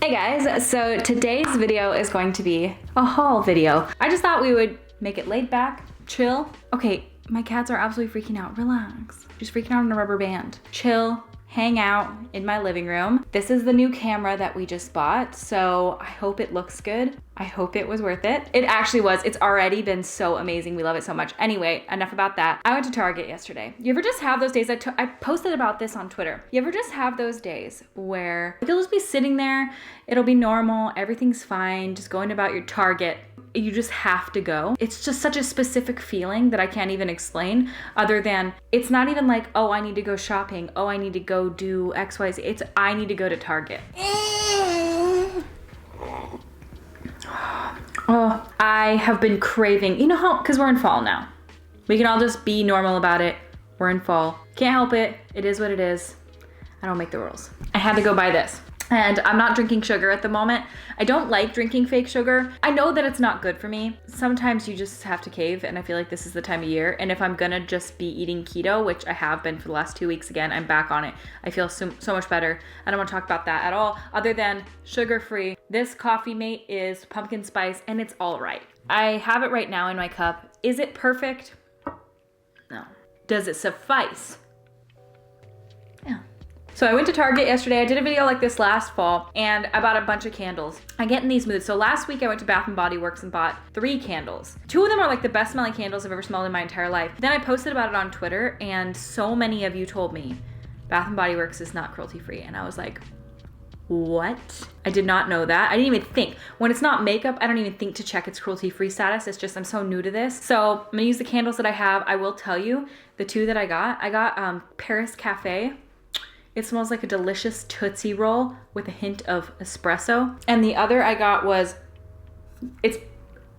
Hey guys, so today's video is going to be a haul video. I just thought we would make it laid back, chill. Okay, my cats are absolutely freaking out. Relax. Just freaking out on a rubber band. Chill, hang out in my living room. This is the new camera that we just bought, so I hope it looks good. I hope it was worth it. It actually was. It's already been so amazing. We love it so much. Anyway, enough about that. I went to Target yesterday. You ever just have those days? I posted about this on Twitter. You ever just have those days where you'll just be sitting there, it'll be normal, everything's fine, just going about your Target. You just have to go. It's just such a specific feeling that I can't even explain, other than it's not even like, oh, I need to go shopping. Oh, I need to go do XYZ. It's I need to go to Target. Oh, I have been craving, you know how, because we're in fall now. We can all just be normal about it. We're in fall. Can't help it. It is what it is. I don't make the rules. I had to go buy this. And I'm not drinking sugar at the moment. I don't like drinking fake sugar. I know that it's not good for me. Sometimes you just have to cave, and I feel like this is the time of year. And if I'm gonna just be eating keto, which I have been for the last 2 weeks again, I'm back on it. I feel so much better. I don't wanna talk about that at all, other than sugar-free. This coffee mate is pumpkin spice, and it's all right. I have it right now in my cup. Is it perfect? No. Does it suffice? Yeah. So I went to Target yesterday. I did a video like this last fall, and I bought a bunch of candles. I get in these moods. So last week I went to Bath & Body Works and bought 3 candles. 2 of them are like the best smelling candles I've ever smelled in my entire life. Then I posted about it on Twitter, and so many of you told me Bath & Body Works is not cruelty free. And I was like, what? I did not know that. I didn't even think. When it's not makeup, I don't even think to check its cruelty free status. It's just I'm so new to this. So I'm gonna use the candles that I have. I will tell you the 2 that I got Paris Cafe. It smells like a delicious Tootsie Roll with a hint of espresso. And the other I got it's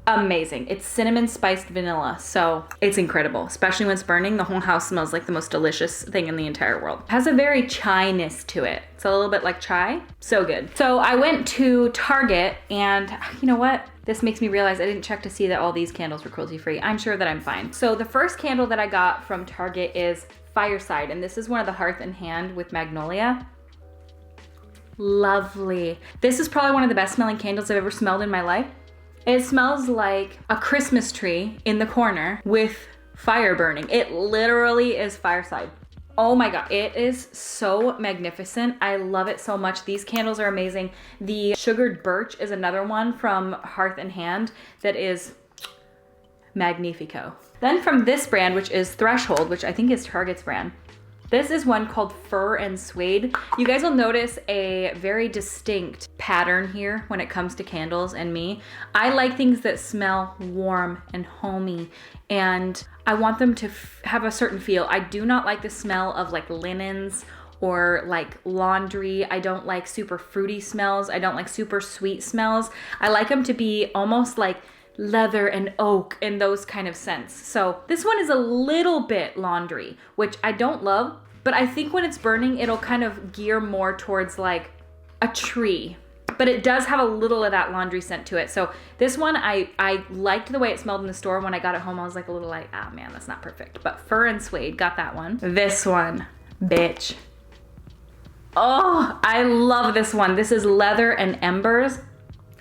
amazing. It's cinnamon spiced vanilla. So it's incredible, especially when it's burning. The whole house smells like the most delicious thing in the entire world. It has a very chai-ness to it. It's a little bit like chai. So good. So I went to Target, and you know what? This makes me realize I didn't check to see that all these candles were cruelty free. I'm sure that I'm fine. So the first candle that I got from Target is FIRESIDE, and this is one of the Hearth in Hand with Magnolia. Lovely. This is probably one of the best smelling candles I've ever smelled in my life. It smells like a Christmas tree in the corner with fire burning. It literally is FIRESIDE. Oh my God, it is so magnificent. I love it so much. These candles are amazing. The sugared birch is another one from Hearth in Hand that is magnifico. Then from this brand, which is Threshold, which I think is Target's brand, this is one called FIR SUEDE. You guys will notice a very distinct pattern here when it comes to candles and me. I like things that smell warm and homey, and I want them to have a certain feel. I do not like the smell of like linens or like laundry. I don't like super fruity smells. I don't like super sweet smells. I like them to be almost like leather and oak and those kind of scents. So this one is a little bit laundry, which I don't love, but I think when it's burning, it'll kind of gear more towards like a tree, but it does have a little of that laundry scent to it. So this one, I liked the way it smelled in the store. When I got it home, I was like a little like, ah man, that's not perfect. But FIR SUEDE, got that one. This one, bitch. Oh, I love this one. This is Leather and Embers.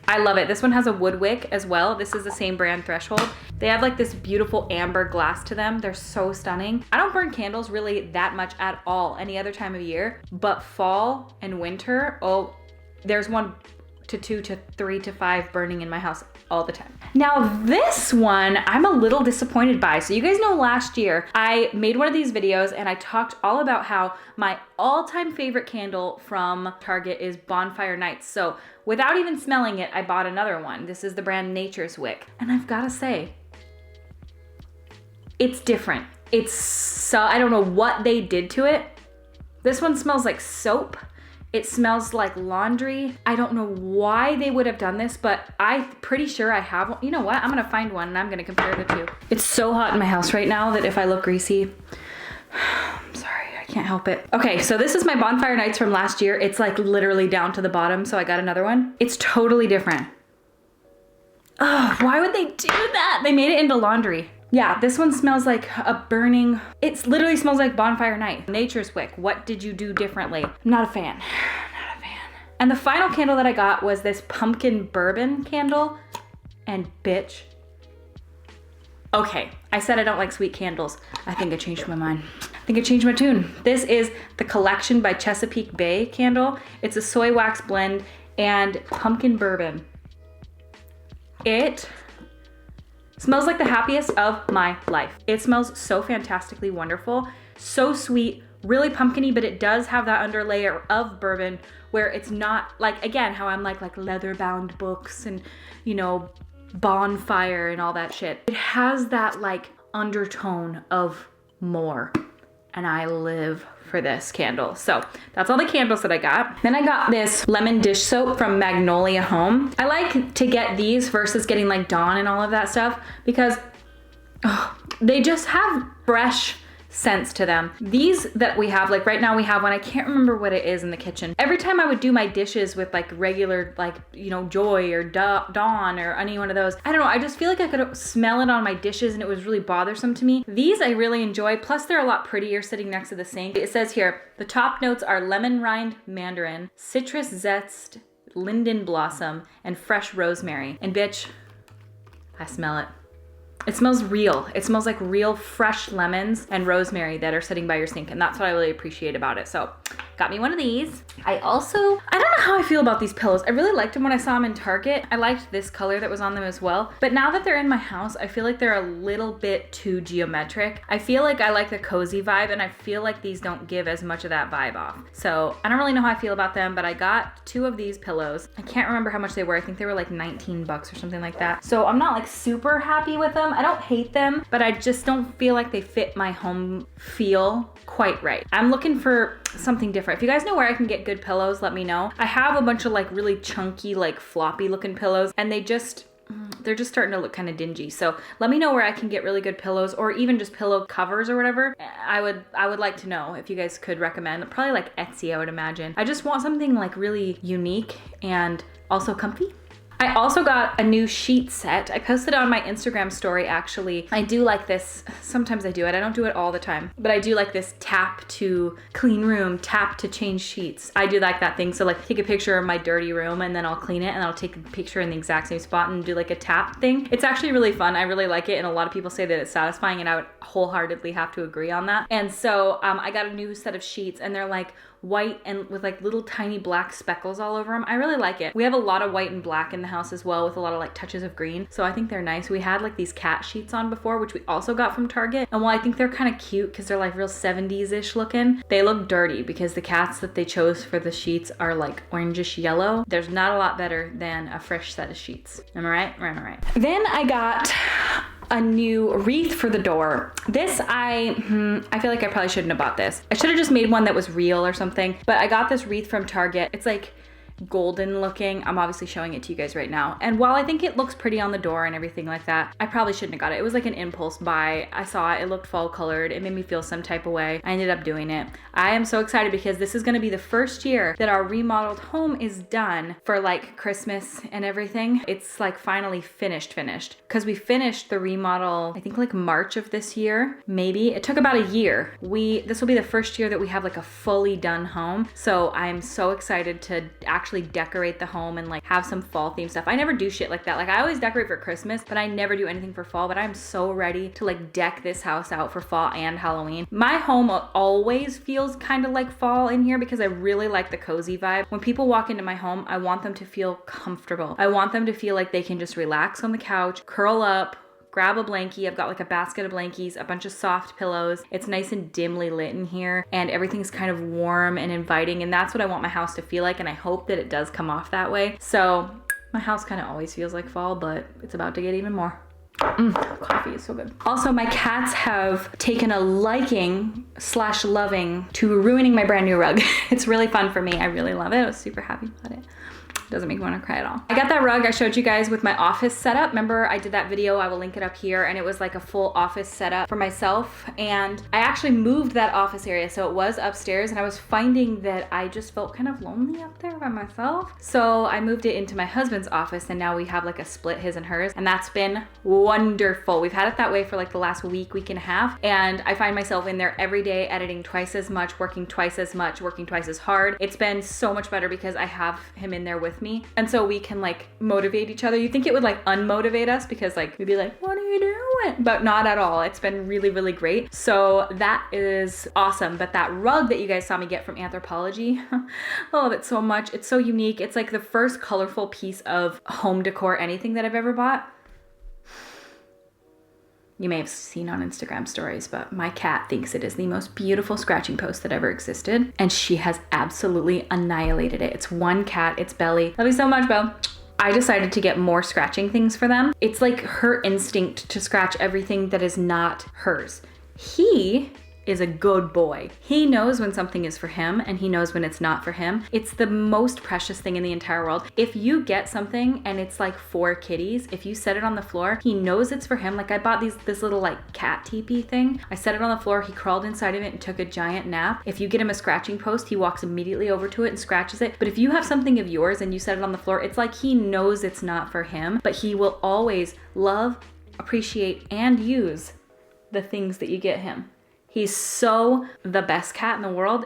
I love it. This one has a wood wick as well. This is the same brand, Threshold. They have like this beautiful amber glass to them. They're so stunning. I don't burn candles really that much at all any other time of year, but fall and winter, oh, there's 1 to 2 to 3 to 5 burning in my house all the time. Now this one, I'm a little disappointed by. So you guys know last year, I made one of these videos and I talked all about how my all-time favorite candle from Target is Bonfire Nights. So without even smelling it, I bought another one. This is the brand Nature's Wick. And I've gotta say, it's different. It's so, I don't know what they did to it. This one smells like soap. It smells like laundry. I don't know why they would have done this, but I'm pretty sure I have one. You know what? I'm gonna find one and I'm gonna compare the 2. It's so hot in my house right now that if I look greasy, I'm sorry, I can't help it. Okay, so this is my Bonfire Nights from last year. It's like literally down to the bottom, so I got another one. It's totally different. Oh, why would they do that? They made it into laundry. Yeah, this one smells like a burning, it literally smells like Bonfire Night. Nature's Wick, what did you do differently? I'm not a fan, not a fan. And the final candle that I got was this pumpkin bourbon candle. And bitch. Okay, I said I don't like sweet candles. I think I changed my mind. I think I changed my tune. This is the Collection by Chesapeake Bay candle. It's a soy wax blend and pumpkin bourbon. It smells like the happiest of my life. It smells so fantastically wonderful, so sweet, really pumpkiny, but it does have that underlayer of bourbon where it's not like, again, how I'm like leather bound books and, you know, Bonfire and all that shit. It has that like undertone of more, and I live for this candle. So that's all the candles that I got. Then I got this lemon dish soap from Magnolia Home. I like to get these versus getting like Dawn and all of that stuff because they just have fresh scents to them. These that we have, like right now we have one, I can't remember what it is in the kitchen. Every time I would do my dishes with like regular, like, you know, Joy or Dawn or any one of those, I don't know, I just feel like I could smell it on my dishes and it was really bothersome to me. These I really enjoy, plus they're a lot prettier sitting next to the sink. It says here, the top notes are lemon rind mandarin, citrus zest, linden blossom, and fresh rosemary. And bitch, I smell it. It smells real. It smells like real fresh lemons and rosemary that are sitting by your sink. And that's what I really appreciate about it. So got me one of these. I don't know how I feel about these pillows. I really liked them when I saw them in Target. I liked this color that was on them as well. But now that they're in my house, I feel like they're a little bit too geometric. I feel like I like the cozy vibe and I feel like these don't give as much of that vibe off. So I don't really know how I feel about them, but I got 2 of these pillows. I can't remember how much they were. I think they were like 19 bucks or something like that. So I'm not like super happy with them. I don't hate them, but I just don't feel like they fit my home feel quite right. I'm looking for something different. If you guys know where I can get good pillows, let me know. I have a bunch of like really chunky, like floppy looking pillows, and they're just starting to look kind of dingy. So let me know where I can get really good pillows, or even just pillow covers or whatever. I would like to know if you guys could recommend. Probably like Etsy, I would imagine. I just want something like really unique and also comfy. I also got a new sheet set. I posted it on my Instagram story, actually. I do like this. Sometimes I do it. I don't do it all the time, but I do like this tap to clean room, tap to change sheets. I do like that thing. So like take a picture of my dirty room and then I'll clean it and I'll take a picture in the exact same spot and do like a tap thing. It's actually really fun. I really like it. And a lot of people say that it's satisfying, and I would wholeheartedly have to agree on that. And so I got a new set of sheets, and they're like white and with like little tiny black speckles all over them. I really like it. We have a lot of white and black in the house as well, with a lot of like touches of green. So I think they're nice. We had like these cat sheets on before, which we also got from Target. And while I think they're kind of cute because they're like real 70s-ish looking, they look dirty because the cats that they chose for the sheets are like orangish yellow. There's not a lot better than a fresh set of sheets. Am I right? Am I right? Then I got a new wreath for the door. This, I feel like I probably shouldn't have bought this. I should have just made one that was real or something, but I got this wreath from Target. It's like golden looking. I'm obviously showing it to you guys right now. And while I think it looks pretty on the door and everything like that, I probably shouldn't have got it. It was like an impulse buy. I saw it, it looked fall colored. It made me feel some type of way. I ended up doing it. I am so excited because this is gonna be the first year that our remodeled home is done for like Christmas and everything. It's like finally finished. Because we finished the remodel, I think like March of this year, maybe. It took about a year. This will be the first year that we have like a fully done home. So I'm so excited to actually decorate the home and like have some fall theme stuff. I never do shit like that. Like I always decorate for Christmas, but I never do anything for fall. But I'm so ready to like deck this house out for fall and Halloween. My home always feels kind of like fall in here because I really like the cozy vibe. When people walk into my home, I want them to feel comfortable. I want them to feel like they can just relax on the couch, curl up, grab a blankie. I've got like a basket of blankies, a bunch of soft pillows. It's nice and dimly lit in here and everything's kind of warm and inviting, and that's what I want my house to feel like, and I hope that it does come off that way. So my house kind of always feels like fall, but it's about to get even more. Coffee is so good. Also, my cats have taken a liking / loving to ruining my brand new rug. It's really fun for me. I really love it. I was super happy about it. doesn't make me want to cry at all. I got that rug I showed you guys with my office setup. Remember I did that video, I will link it up here, and it was like a full office setup for myself. And I actually moved that office area, so it was upstairs, and I was finding that I just felt kind of lonely up there by myself. So I moved it into my husband's office, and now we have like a split, his and hers, and that's been wonderful. We've had it that way for like the last week and a half, and I find myself in there every day editing twice as much, working twice as much, working twice as hard. It's been so much better because I have him in there with me, and so we can like motivate each other. You think it would like unmotivate us because like we'd be like, what are you doing? But not at all. It's been really, really great. So that is awesome. But that rug that you guys saw me get from Anthropologie, I love it so much. It's so unique. It's like the first colorful piece of home decor anything that I've ever bought. You may have seen on Instagram stories, but my cat thinks it is the most beautiful scratching post that ever existed, and she has absolutely annihilated it. It's one cat, it's Belly. Love you so much, Belle. I decided to get more scratching things for them. It's like her instinct to scratch everything that is not hers. He is a good boy. He knows when something is for him and he knows when it's not for him. It's the most precious thing in the entire world. If you get something and it's like for kitties, if you set it on the floor, he knows it's for him. Like I bought this little like cat teepee thing. I set it on the floor, he crawled inside of it and took a giant nap. If you get him a scratching post, he walks immediately over to it and scratches it. But if you have something of yours and you set it on the floor, it's like he knows it's not for him, but he will always love, appreciate, and use the things that you get him. He's so the best cat in the world.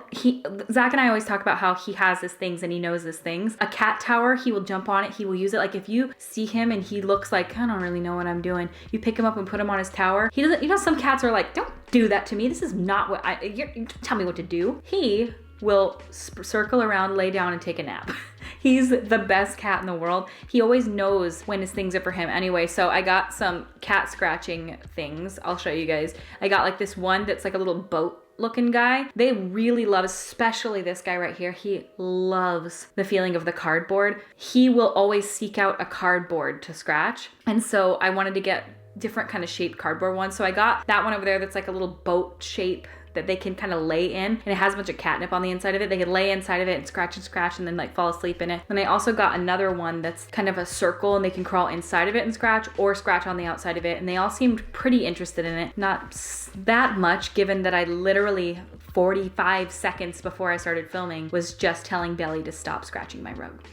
Zach and I always talk about how he has his things and he knows his things. A cat tower, he will jump on it, he will use it. Like if you see him and he looks like, I don't really know what I'm doing, you pick him up and put him on his tower. He doesn't, you know, some cats are like, don't do that to me. This is not what you don't tell me what to do. He will circle around, lay down, and take a nap. He's the best cat in the world. He always knows when his things are for him. Anyway, so I got some cat scratching things. I'll show you guys. I got like this one that's like a little boat looking guy. They really love, especially this guy right here. He loves the feeling of the cardboard. He will always seek out a cardboard to scratch. And so I wanted to get different kind of shaped cardboard ones. So I got that one over there that's like a little boat shape that they can kind of lay in, and it has a bunch of catnip on the inside of it. They can lay inside of it and scratch and then like fall asleep in it. Then I also got another one that's kind of a circle and they can crawl inside of it and scratch, or scratch on the outside of it. And they all seemed pretty interested in it. Not that much, given that I literally 45 seconds before I started filming was just telling Belly to stop scratching my rug.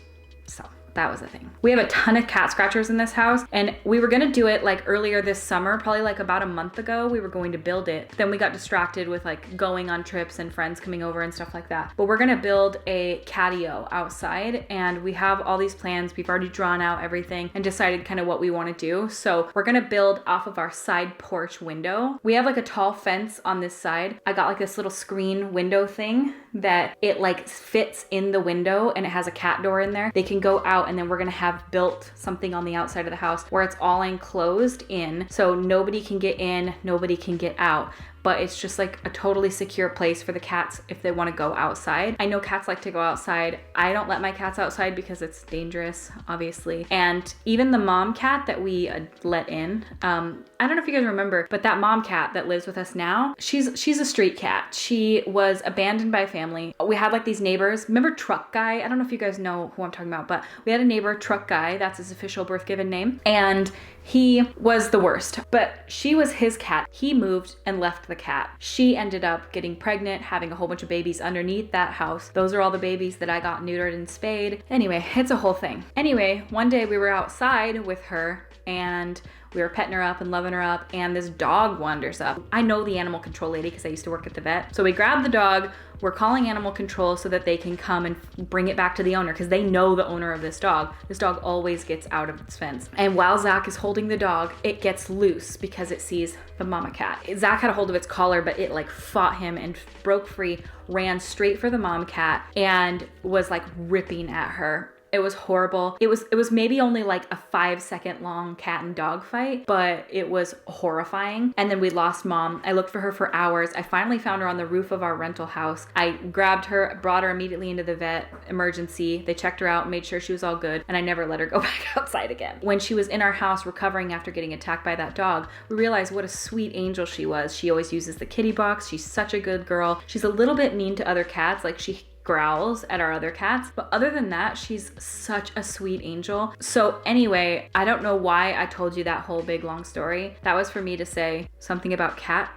So that was a thing. We have a ton of cat scratchers in this house, and we were gonna do it like earlier this summer, probably like about a month ago. We were going to build it. Then we got distracted with like going on trips and friends coming over and stuff like that. But we're gonna build a catio outside, and we have all these plans. We've already drawn out everything and decided kind of what we wanna do. So we're gonna build off of our side porch window. We have like a tall fence on this side. I got like this little screen window thing that it like fits in the window, and it has a cat door in there. They can go out, and then we're gonna have built something on the outside of the house where it's all enclosed in, so nobody can get in, nobody can get out, but it's just like a totally secure place for the cats if they want to go outside. I know cats like to go outside. I don't let my cats outside because it's dangerous, obviously. And even the mom cat that we let in, I don't know if you guys remember, but that mom cat that lives with us now, she's a street cat. She was abandoned by a family. We had like these neighbors. Remember Truck Guy? I don't know if you guys know who I'm talking about, but we had a neighbor, Truck Guy. That's his official birth given name. And he was the worst, but she was his cat. He moved and left the cat. She ended up getting pregnant, having a whole bunch of babies underneath that house. Those are all the babies that I got neutered and spayed. Anyway, it's a whole thing. Anyway, one day we were outside with her and we were petting her up and loving her up, and this dog wanders up. I know the animal control lady because I used to work at the vet. So we grabbed the dog. We're calling animal control so that they can come and bring it back to the owner because they know the owner of this dog. This dog always gets out of its fence. And while Zach is holding the dog, it gets loose because it sees the mama cat. Zach had a hold of its collar, but it like fought him and broke free, ran straight for the mom cat, and was like ripping at her. It was horrible. It was maybe only like a 5-second long cat and dog fight, but it was horrifying. And then we lost mom. I looked for her for hours. I finally found her on the roof of our rental house. I grabbed her, brought her immediately into the vet, emergency. They checked her out, made sure she was all good, and I never let her go back outside again. When she was in our house recovering after getting attacked by that dog, we realized what a sweet angel she was. She always uses the kitty box. She's such a good girl. She's a little bit mean to other cats. Like she growls at our other cats. But other than that, she's such a sweet angel. So anyway, I don't know why I told you that whole big long story. That was for me to say something about cat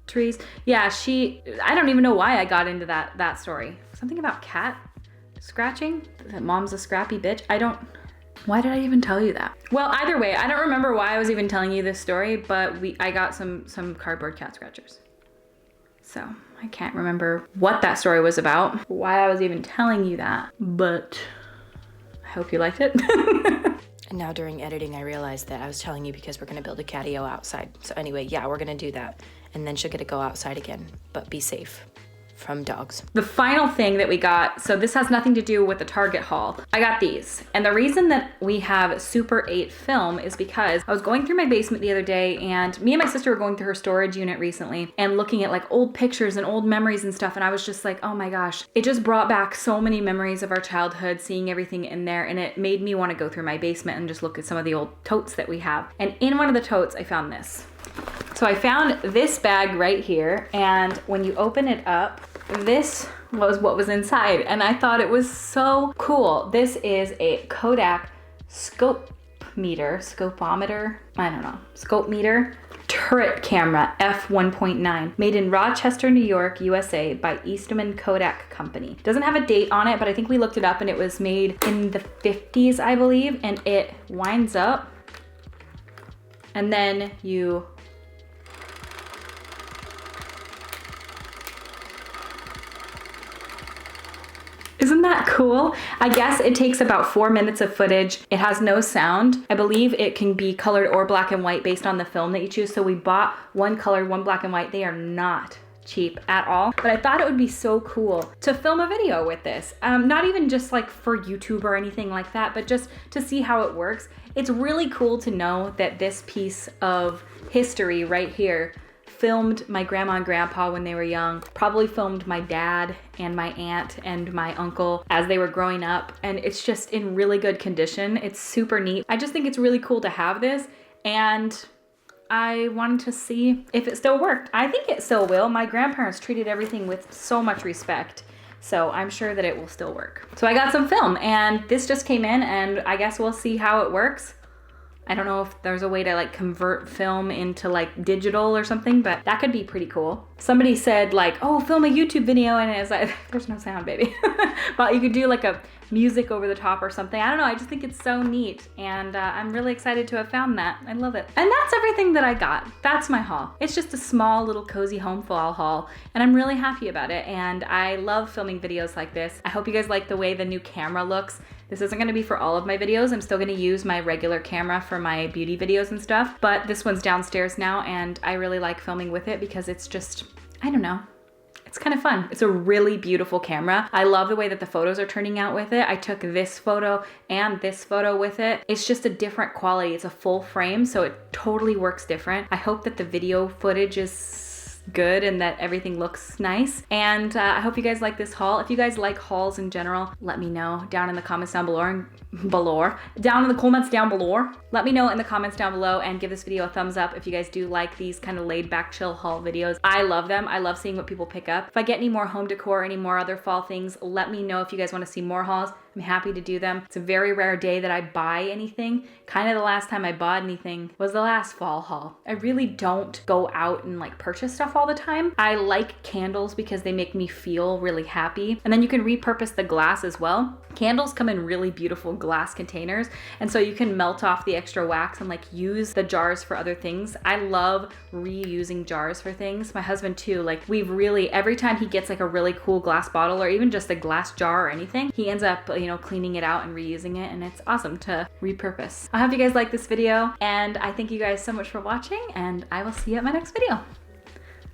trees. Yeah, I don't even know why I got into that story. Something about cat scratching? That mom's a scrappy bitch? Why did I even tell you that? Well, either way, I don't remember why I was even telling you this story, but I got some cardboard cat scratchers. So I can't remember what that story was about, why I was even telling you that, but I hope you liked it. And now during editing, I realized that I was telling you because we're gonna build a catio outside. So anyway, yeah, we're gonna do that. And then she'll get to go outside again, but be safe from dogs. The final thing that we got, so this has nothing to do with the Target haul. I got these. And the reason that we have Super 8 film is because I was going through my basement the other day, and me and my sister were going through her storage unit recently and looking at like old pictures and old memories and stuff. And I was just like, oh my gosh, it just brought back so many memories of our childhood, seeing everything in there. And it made me want to go through my basement and just look at some of the old totes that we have. And in one of the totes, I found this. So I found this bag right here, and when you open it up, this was what was inside, and I thought it was so cool. This is a Kodak scope meter turret camera f1.9, made in Rochester, New York, USA by Eastman Kodak Company. Doesn't have a date on it, but I think we looked it up and it was made in the 50s, I believe, and it winds up and then you Isn't that cool? I guess it takes about 4 minutes of footage. It has no sound. I believe it can be colored or black and white based on the film that you choose. So we bought one colored, one black and white. They are not cheap at all, but I thought it would be so cool to film a video with this. Not even just like for YouTube or anything like that, but just to see how it works. It's really cool to know that this piece of history right here filmed my grandma and grandpa when they were young, probably filmed my dad and my aunt and my uncle as they were growing up, and it's just in really good condition. It's super neat. I just think it's really cool to have this, and I wanted to see if it still worked. I think it still will. My grandparents treated everything with so much respect, so I'm sure that it will still work. So I got some film, and this just came in, and I guess we'll see how it works. I don't know if there's a way to like convert film into like digital or something, but that could be pretty cool. Somebody said like, oh, film a YouTube video, and it's like, there's no sound, baby. But you could do like a music over the top or something. I don't know, I just think it's so neat, and I'm really excited to have found that. I love it. And that's everything that I got. That's my haul. It's just a small little cozy home fall haul, and I'm really happy about it, and I love filming videos like this. I hope you guys like the way the new camera looks. This isn't gonna be for all of my videos. I'm still gonna use my regular camera for my beauty videos and stuff, but this one's downstairs now, and I really like filming with it because it's just, I don't know, it's kind of fun. It's a really beautiful camera. I love the way that the photos are turning out with it. I took this photo and this photo with it. It's just a different quality. It's a full frame, so it totally works different. I hope that the video footage is good and that everything looks nice, and I hope you guys like this haul. If you guys like hauls in general, let me know down in the comments down below. Let me know in the comments down below, and give this video a thumbs up if you guys do like these kind of laid back chill haul videos. I love them. I love seeing what people pick up. If I get any more home decor, any more other fall things, let me know if you guys want to see more hauls. I'm happy to do them. It's a very rare day that I buy anything. Kind of the last time I bought anything was the last fall haul. I really don't go out and like purchase stuff all the time. I like candles because they make me feel really happy. And then you can repurpose the glass as well. Candles come in really beautiful glass containers, and so you can melt off the extra wax and like use the jars for other things. I love reusing jars for things. My husband too, like we've really, every time he gets like a really cool glass bottle or even just a glass jar or anything, he ends up, you know, cleaning it out and reusing it, and it's awesome to repurpose. I hope you guys like this video, and I thank you guys so much for watching, and I will see you at my next video.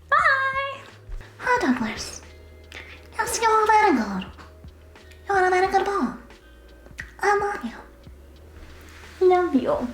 Bye! Hi, Douglas. Yes, you're very good. You're a very good boy. I love you. Love you.